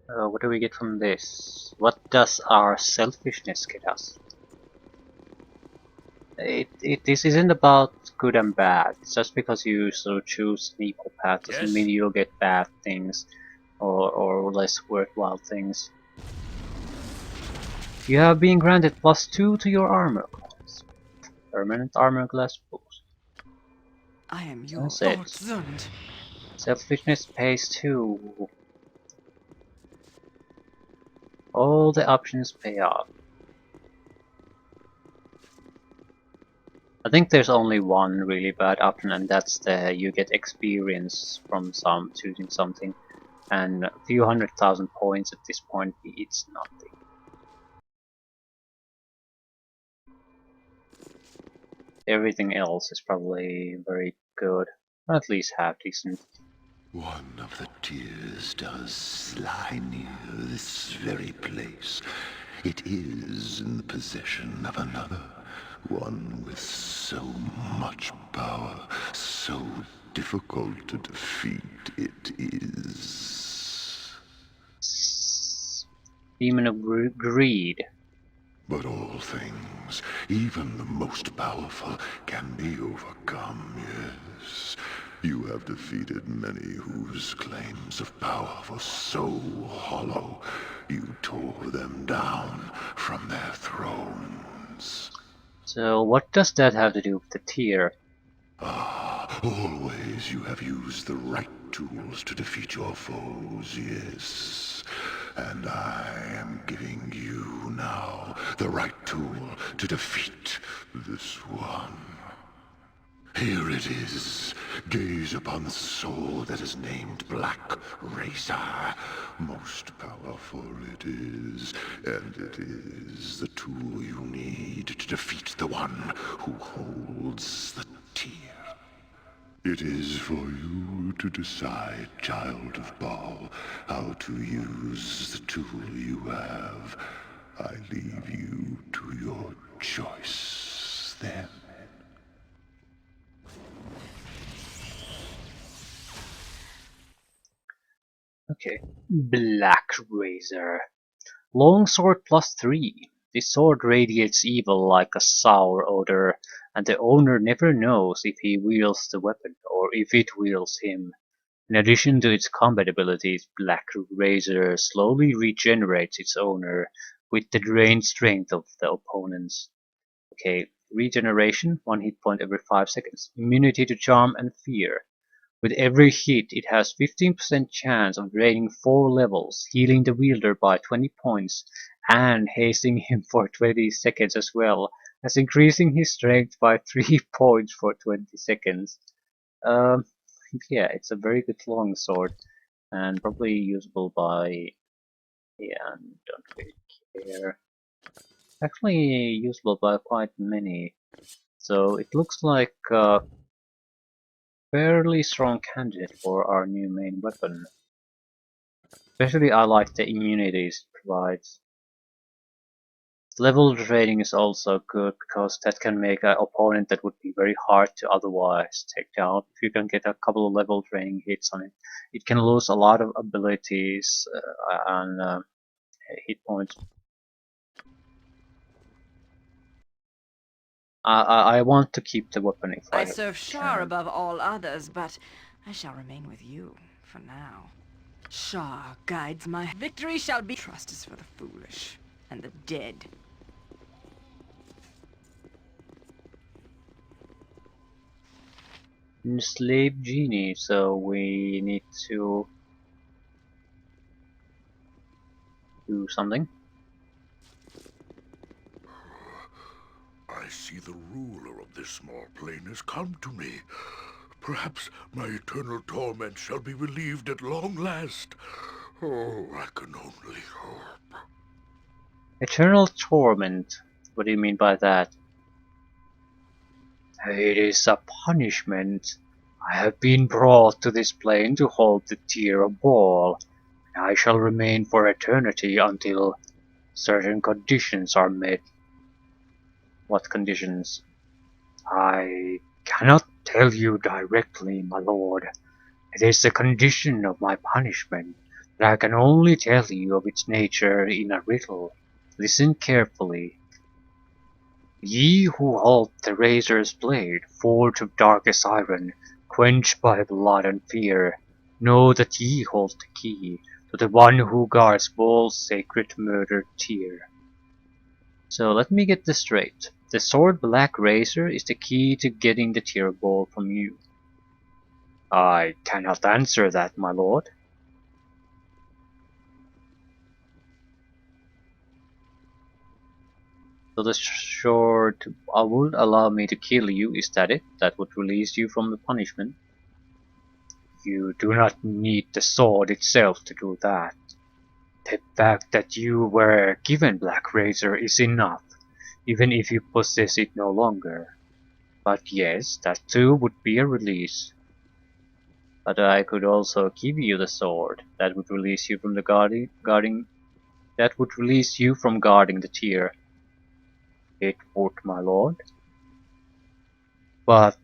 What do we get from this? What does our selfishness get us? This isn't about good and bad. Just because you sort of choose an equal path doesn't Yes? mean you'll get bad things or less worthwhile things. You have been granted +2 to your armor class. Permanent armor class boost. I am your That's it. Zund. Selfishness pays 2. All the options pay off. I think there's only one really bad option, and that's the you get experience from choosing something, and a few 100,000 points at this point, it's nothing. Everything else is probably very good, or at least half decent. One of the tears does lie near this very place. It is in the possession of another, one with so much power, so difficult to defeat it is. Demon of Greed. But all things, even the most powerful, can be overcome, yes. You have defeated many whose claims of power were so hollow, you tore them down from their thrones. So what does that have to do with the tier? Ah, always you have used the right tools to defeat your foes, yes. And I am giving you now the right tool to defeat this one. Here it is. Gaze upon the soul that is named Black Razor. Most powerful it is, and it is the tool you need to defeat the one who holds the tear. It is for you to decide, Child of Baal, how to use the tool you have. I leave you to your choice then. Okay. Black Razor. Longsword +3. This sword radiates evil like a sour odor, and the owner never knows if he wields the weapon or if it wields him. In addition to its combat abilities, Black Razor slowly regenerates its owner with the drained strength of the opponents. Okay, regeneration, 1 hit point every 5 seconds. Immunity to charm and fear. With every hit, it has 15% chance of draining 4 levels, healing the wielder by 20 points, and hasting him for 20 seconds as well, as increasing his strength by 3 points for 20 seconds. Um, yeah, it's a very good longsword, and probably usable by... yeah, don't really care. Actually usable by quite many, so it looks like a fairly strong candidate for our new main weapon. Especially I like the immunities it provides. Level training is also good because that can make an opponent that would be very hard to otherwise take down. If you can get a couple of level training hits on it, it can lose a lot of abilities and hit points. I want to keep the weapon if I I serve Shar can. above all others, but I shall remain with you for now. Shar guides my victory shall be. Trust is for the foolish and the dead. Enslaved genie, so we need to do something. I see the ruler of this small plane has come to me. Perhaps my eternal torment shall be relieved at long last. Oh, I can only hope. Eternal torment. What do you mean by that? It is a punishment. I have been brought to this plane to hold the tier of ball, and I shall remain for eternity until certain conditions are met. What conditions? I cannot tell you directly, my lord. It is a condition of my punishment that I can only tell you of its nature in a riddle. Listen carefully. Ye who hold the razor's blade, forged of darkest iron, quenched by blood and fear, know that ye hold the key to the one who guards Baal's sacred murdered tear. So let me get this straight. The sword Black Razor is the key to getting the tear ball from you. I cannot answer that, my lord. So the sword would allow me to kill you, is that it? That would release you from the punishment. You do not need the sword itself to do that. The fact that you were given Black Razor is enough, even if you possess it no longer. But yes, that too would be a release. But I could also give you the sword. That would release you from the guarding. That would release you from guarding the tier. It would, my lord. But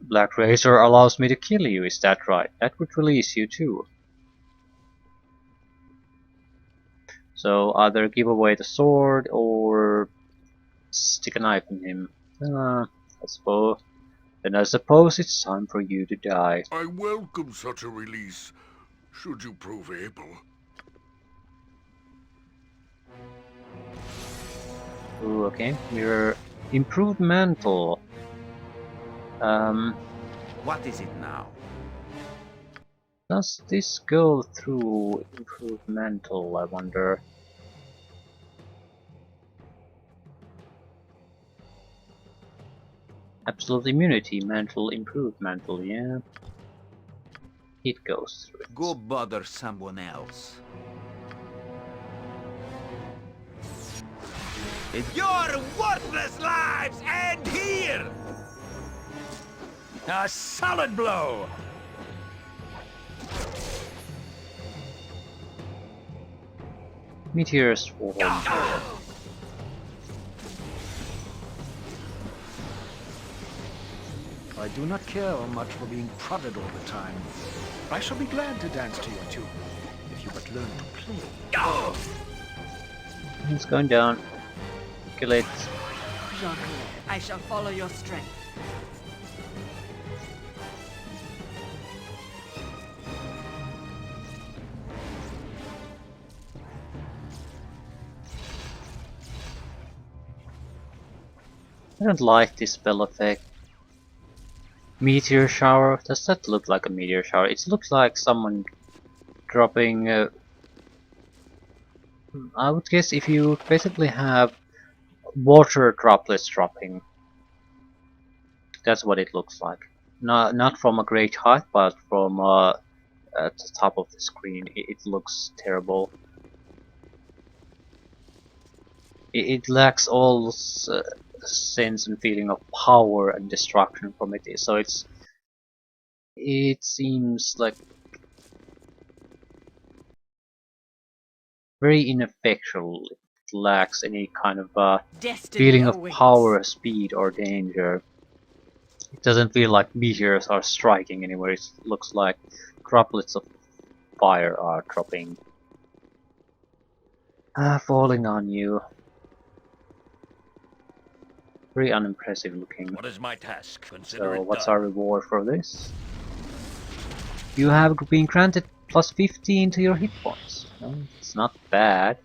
Black Razor allows me to kill you, is that right? That would release you too. So either give away the sword or stick a knife in him. I suppose it's time for you to die. I welcome such a release, should you prove able. Ooh, okay. Your improved mantle. What is it now? Does this go through improved mantle, I wonder? Absolute immunity, mantle, improved mantle, yeah. It goes through it. Go bother someone else. Your worthless lives end here! A solid blow! Meteor Swarm. I do not care much for being prodded all the time. I shall be glad to dance to your tune, if you but learn to play. It's going down. Kill it. Jean-Claude, I shall follow your strength. I don't like this spell effect. Meteor shower? Does that look like a meteor shower? It looks like someone dropping... I would guess if you basically have water droplets dropping. That's what it looks like. Not from a great height, but from at the top of the screen. It looks terrible. It lacks all sense and feeling of power and destruction from it. So it seems like very ineffectual. It lacks any kind of Destiny feeling of awaits. power, speed, or danger. It doesn't feel like meteors are striking anywhere. It looks like droplets of fire are dropping, falling on you. Very unimpressive looking. What is my task? Consider So it what's done. our reward for this? You have been granted plus 15 to your hit points. Well, it's not bad.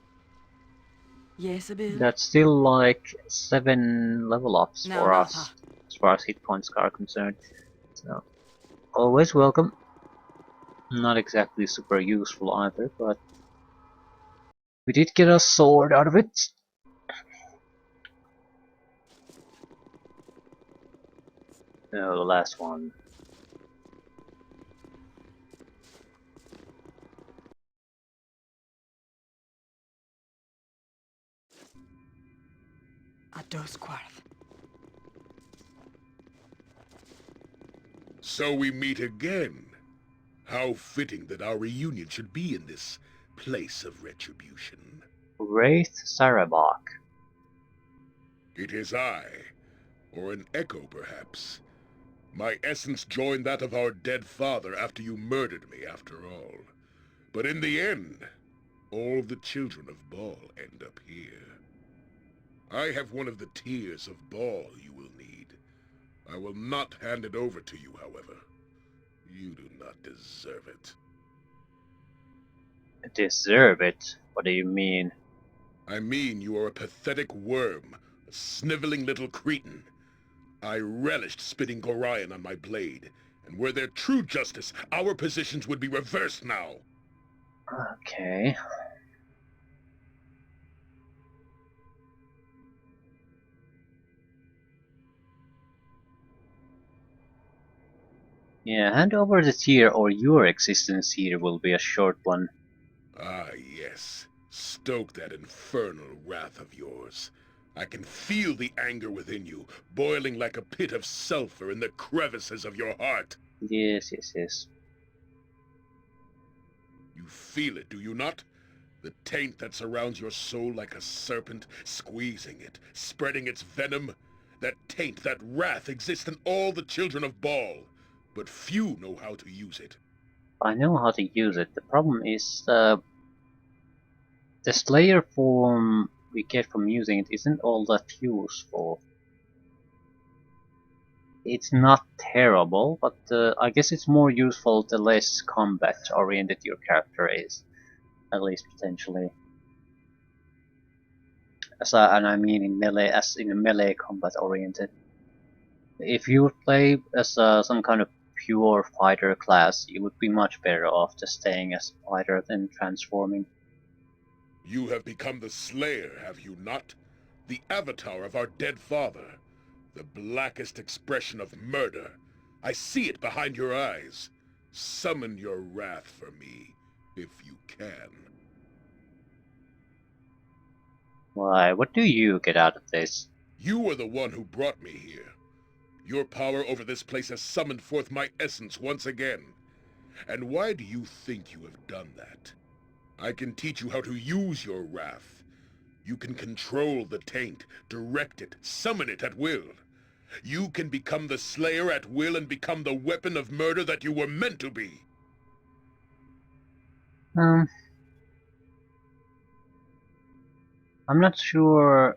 Yes, Abil? That's still like 7 level ups No, for Martha. us, as far as hit points are concerned. So, always welcome. Not exactly super useful either, but we did get a sword out of it. No, the last one. A Dosquarth. So we meet again. How fitting that our reunion should be in this place of retribution. Wraith Sarabak. It is I, or an echo perhaps. My essence joined that of our dead father after you murdered me, after all. But in the end, all the children of Baal end up here. I have one of the tears of Baal you will need. I will not hand it over to you, however. You do not deserve it. Deserve it? What do you mean? I mean you are a pathetic worm, a sniveling little cretin. I relished spitting Gorion on my blade, and were there true justice, our positions would be reversed now. Okay. Yeah, hand over the tier or your existence here will be a short one. Ah, yes. Stoke that infernal wrath of yours. I can feel the anger within you, boiling like a pit of sulfur in the crevices of your heart. Yes, yes, yes. You feel it, do you not? The taint that surrounds your soul like a serpent, squeezing it, spreading its venom. That taint, that wrath exists in all the children of Baal, but few know how to use it. I know how to use it. The problem is the Slayer form we get from using it isn't all that useful. It's not terrible, but I guess it's more useful the less combat oriented your character is, at least potentially. And I mean in melee, as in a melee combat oriented. If you play as some kind of pure fighter class, you would be much better off just staying as a fighter than transforming. You have become the Slayer, have you not? The avatar of our dead father. The blackest expression of murder. I see it behind your eyes. Summon your wrath for me, if you can. Why, what do you get out of this? You are the one who brought me here. Your power over this place has summoned forth my essence once again. And why do you think you have done that? I can teach you how to use your wrath. You can control the taint, direct it, summon it at will. You can become the Slayer at will and become the weapon of murder that you were meant to be. I'm not sure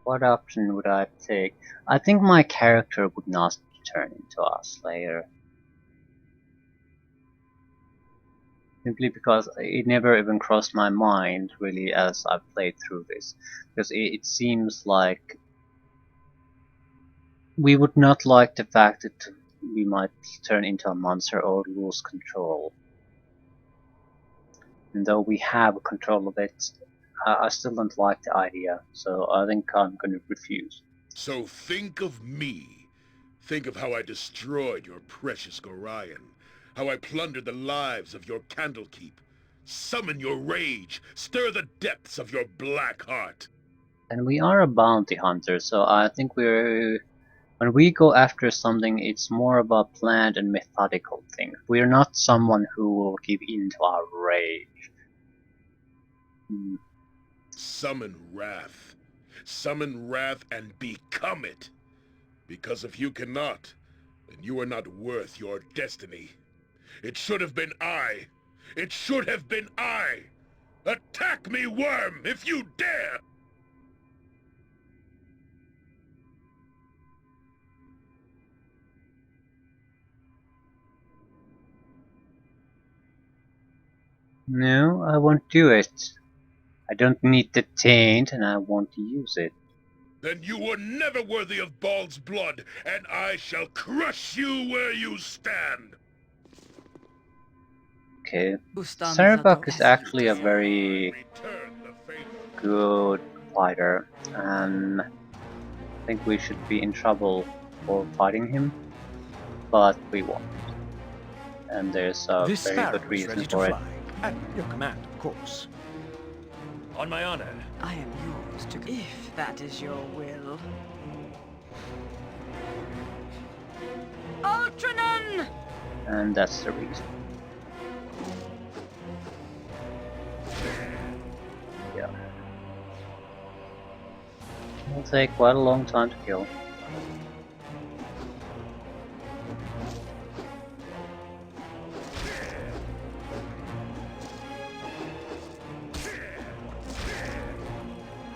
what option would I take. I think my character would not turn into a Slayer. Simply because it never even crossed my mind, really, as I played through this. Because it seems like we would not like the fact that we might turn into a monster or lose control. And though we have control of it, I still don't like the idea, so I think I'm gonna refuse. So think of me. Think of how I destroyed your precious Gorion. How I plundered the lives of your Candlekeep. Summon your rage. Stir the depths of your black heart. And we are a bounty hunter, so I think when we go after something, it's more of a planned and methodical thing. We're not someone who will give in to our rage. Summon wrath. Summon wrath and become it. Because if you cannot, then you are not worth your destiny. It should have been I. It should have been I. Attack me, worm, if you dare! No, I won't do it. I don't need the taint and I won't use it. Then you were never worthy of Bald's blood, and I shall crush you where you stand! Okay. Bustan Sarebok is Zato. actually a very Return the favor. good fighter, and I think we should be in trouble for fighting him, but we won't. And there's a This very sparrow good is reason ready to for it. fly. At your command, of course. On my honor. I am yours to, if that is your will. Ultranon! And that's the reason. Yeah. It'll take quite a long time to kill.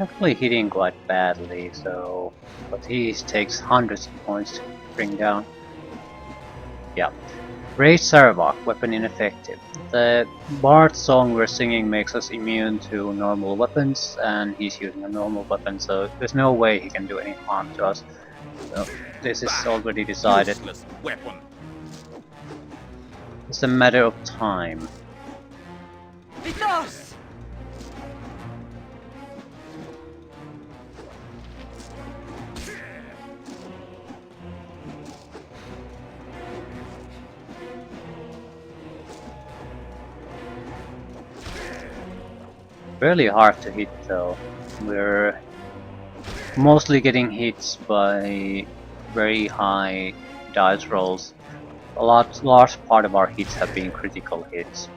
Actually hitting quite badly, so but he takes hundreds of points to bring down. Yeah. Raised Saravok, weapon ineffective. The Bard song we're singing makes us immune to normal weapons, and he's using a normal weapon, so there's no way he can do any harm to us. So this is already decided. Useless weapon. It's a matter of time. Vitos! Really hard to hit though. We're mostly getting hits by very high dice rolls. A large part of our hits have been critical hits.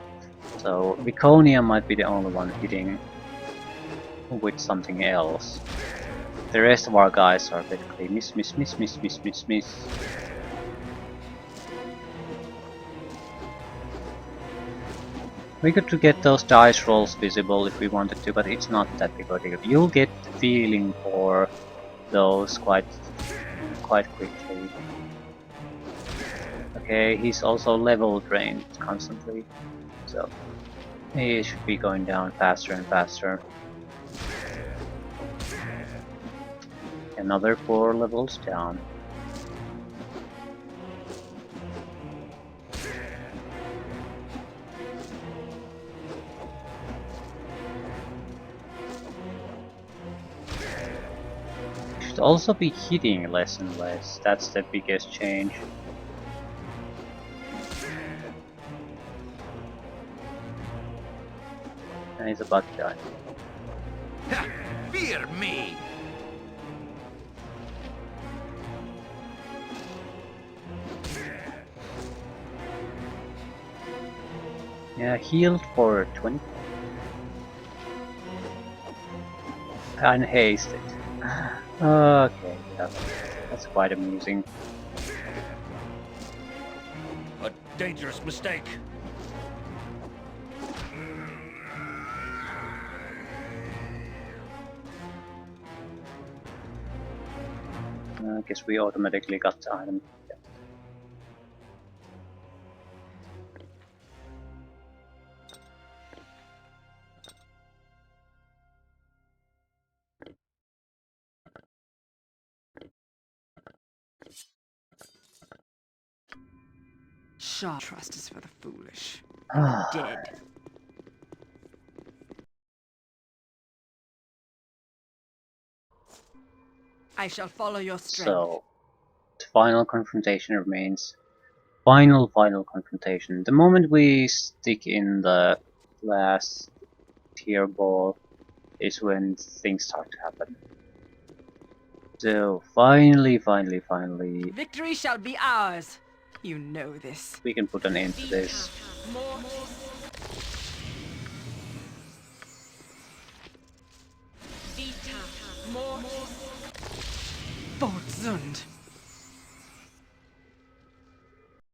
So Viconia might be the only one hitting with something else. The rest of our guys are basically miss. We could get those dice rolls visible if we wanted to, but it's not that big of a deal. You'll get the feeling for those quite quickly. Okay, he's also level drained constantly, so he should be going down faster and faster. Another 4 levels down. Should also be hitting less and less. That's the biggest change. And he's about to die. Ha! Fear me! Yeah, healed for 20. Unhasted. Okay, that's quite amusing. A dangerous mistake. I guess we automatically got the item. Yeah. Shaw trust is for the foolish. Ah. Dead. I shall follow your strength. So, the final confrontation remains. Final confrontation. The moment we stick in the last tier ball is when things start to happen. So, finally, Victory shall be ours. You know this. we can put an end to this. Voltzund.